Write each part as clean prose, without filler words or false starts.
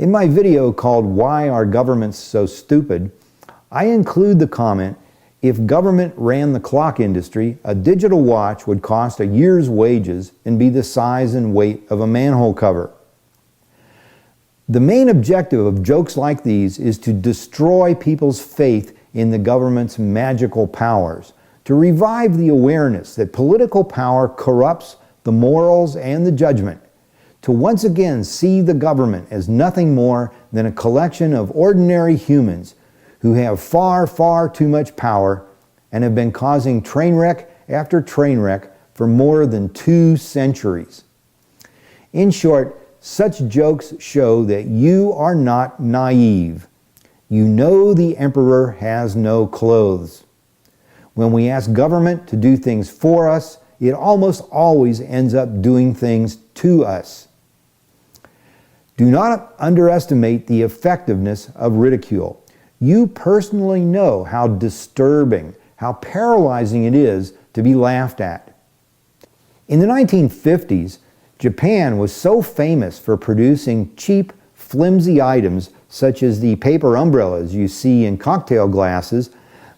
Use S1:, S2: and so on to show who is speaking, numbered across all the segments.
S1: In my video called "Why Are Governments So Stupid?", I include the comment, if government ran the clock industry, a digital watch would cost a year's wages and be the size and weight of a manhole cover. The main objective of jokes like these is to destroy people's faith in the government's magical powers, to revive the awareness that political power corrupts the morals and the judgment, to once again see the government as nothing more than a collection of ordinary humans who have far, far too much power and have been causing train wreck after train wreck for more than 2 centuries. In short, such jokes show that you are not naive. You know the emperor has no clothes. When we ask government to do things for us, it almost always ends up doing things to us. Do not underestimate the effectiveness of ridicule. You personally know how disturbing, how paralyzing it is to be laughed at. In the 1950s, Japan was so famous for producing cheap, flimsy items such as the paper umbrellas you see in cocktail glasses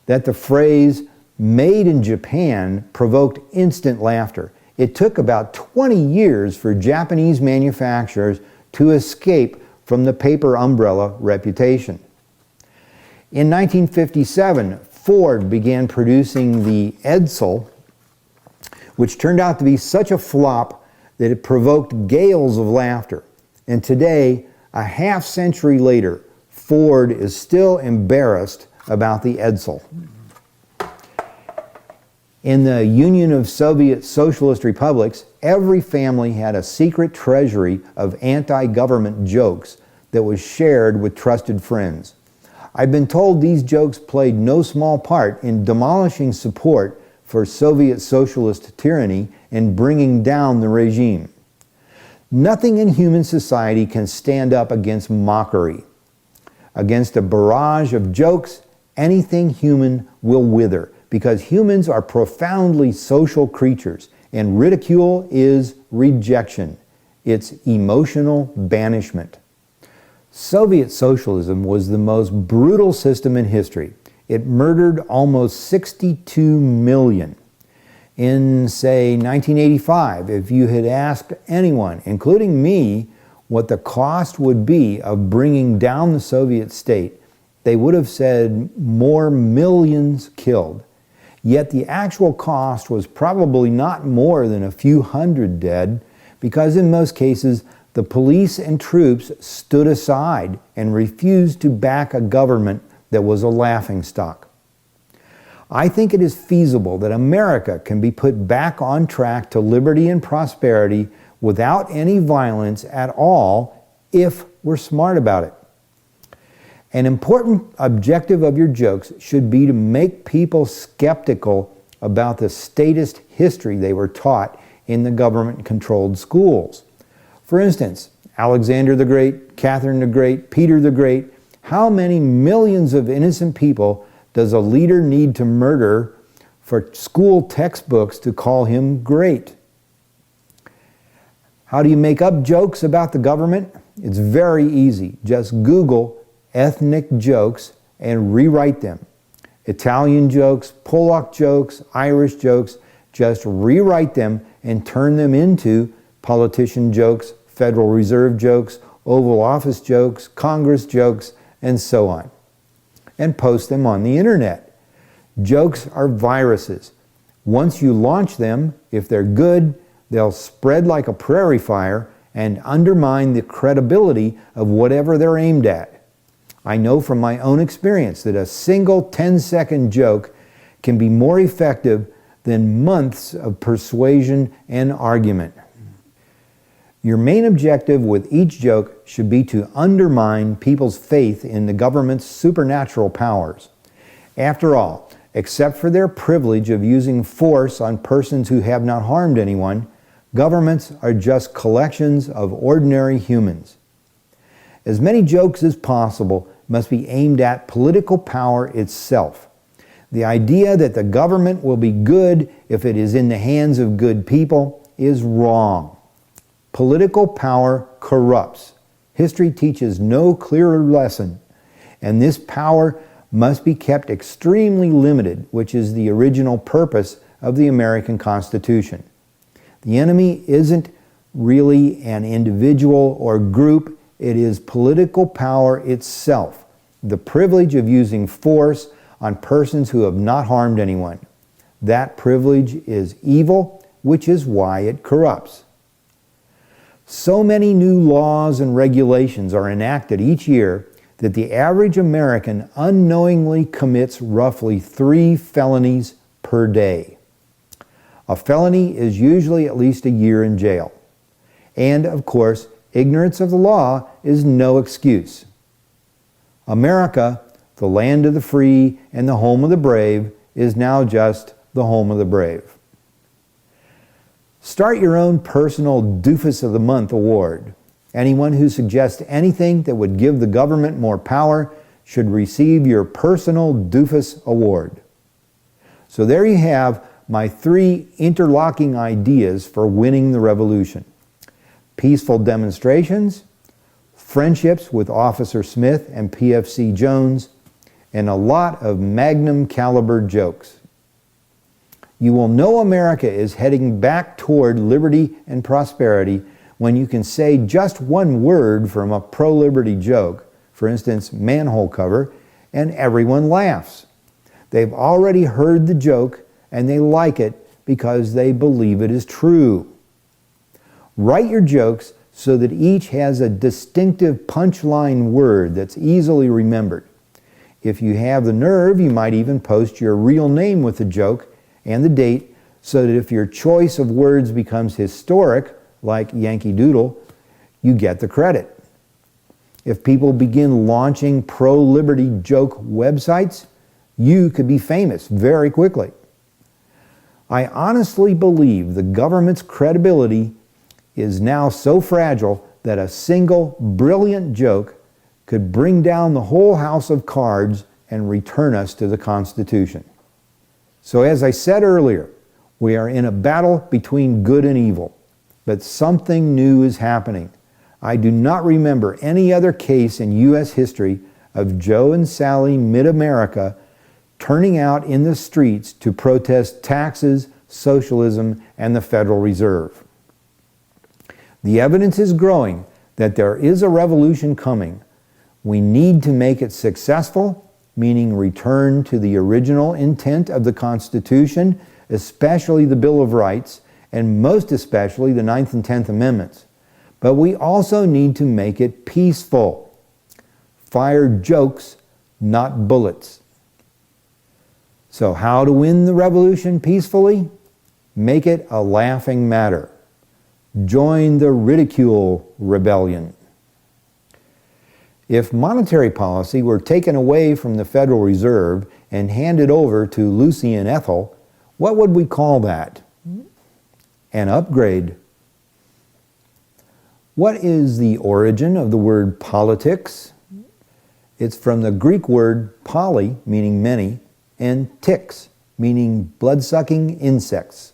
S1: that the phrase "made in Japan" provoked instant laughter. It took about 20 years for Japanese manufacturers to escape from the paper umbrella reputation. In 1957, Ford began producing the Edsel, which turned out to be such a flop that it provoked gales of laughter. And today, a half-century later, Ford is still embarrassed about the Edsel. In the Union of Soviet Socialist Republics, every family had a secret treasury of anti-government jokes that was shared with trusted friends. I've been told these jokes played no small part in demolishing support for Soviet socialist tyranny and bringing down the regime. Nothing in human society can stand up against mockery. Against a barrage of jokes, anything human will wither, because humans are profoundly social creatures, and ridicule is rejection. It's emotional banishment. Soviet socialism was the most brutal system in history. It murdered almost 62 million. In, say, 1985, if you had asked anyone, including me, what the cost would be of bringing down the Soviet state, they would have said more millions killed. Yet the actual cost was probably not more than a few hundred dead, because in most cases, the police and troops stood aside and refused to back a government that was a laughingstock. I think it is feasible that America can be put back on track to liberty and prosperity without any violence at all if we're smart about it. An important objective of your jokes should be to make people skeptical about the statist history they were taught in the government-controlled schools. For instance, Alexander the Great, Catherine the Great, Peter the Great, how many millions of innocent people does a leader need to murder for school textbooks to call him great? How do you make up jokes about the government? It's very easy. Just Google ethnic jokes and rewrite them. Italian jokes, Polak jokes, Irish jokes, just rewrite them and turn them into politician jokes, Federal Reserve jokes, Oval Office jokes, Congress jokes, and so on. And post them on the internet. Jokes are viruses. Once you launch them, if they're good, they'll spread like a prairie fire and undermine the credibility of whatever they're aimed at. I know from my own experience that a single 10-second joke can be more effective than months of persuasion and argument. Your main objective with each joke should be to undermine people's faith in the government's supernatural powers. After all, except for their privilege of using force on persons who have not harmed anyone, governments are just collections of ordinary humans. As many jokes as possible must be aimed at political power itself. The idea that the government will be good if it is in the hands of good people is wrong. Political power corrupts. History teaches no clearer lesson, and this power must be kept extremely limited, which is the original purpose of the American Constitution. The enemy isn't really an individual or group, it is political power itself, the privilege of using force on persons who have not harmed anyone. That privilege is evil, which is why it corrupts. So many new laws and regulations are enacted each year that the average American unknowingly commits roughly 3 felonies per day. A felony is usually at least a year in jail. And, of course, ignorance of the law is no excuse. America, the land of the free and the home of the brave, is now just the home of the brave. Start your own personal Doofus of the Month award. Anyone who suggests anything that would give the government more power should receive your personal Doofus award. So there you have my 3 interlocking ideas for winning the revolution. Peaceful demonstrations, friendships with Officer Smith and PFC Jones, and a lot of magnum caliber jokes. You will know America is heading back toward liberty and prosperity when you can say just one word from a pro-liberty joke, for instance, manhole cover, and everyone laughs. They've already heard the joke and they like it because they believe it is true. Write your jokes so that each has a distinctive punchline word that's easily remembered. If you have the nerve, you might even post your real name with the joke and the date so that if your choice of words becomes historic, like Yankee Doodle, you get the credit. If people begin launching pro-liberty joke websites, you could be famous very quickly. I honestly believe the government's credibility is now so fragile that a single brilliant joke could bring down the whole house of cards and return us to the Constitution. So as I said earlier, we are in a battle between good and evil, but something new is happening. I do not remember any other case in U.S. history of Joe and Sally Mid-America turning out in the streets to protest taxes, socialism, and the Federal Reserve. The evidence is growing that there is a revolution coming. We need to make it successful, meaning return to the original intent of the Constitution, especially the Bill of Rights, and most especially the 9th and 10th Amendments. But we also need to make it peaceful. Fire jokes, not bullets. So how to win the revolution peacefully? Make it a laughing matter. Join the ridicule rebellion. If monetary policy were taken away from the Federal Reserve and handed over to Lucy and Ethel, what would we call that? An upgrade. What is the origin of the word politics? It's from the Greek word poly, meaning many, and ticks, meaning blood-sucking insects.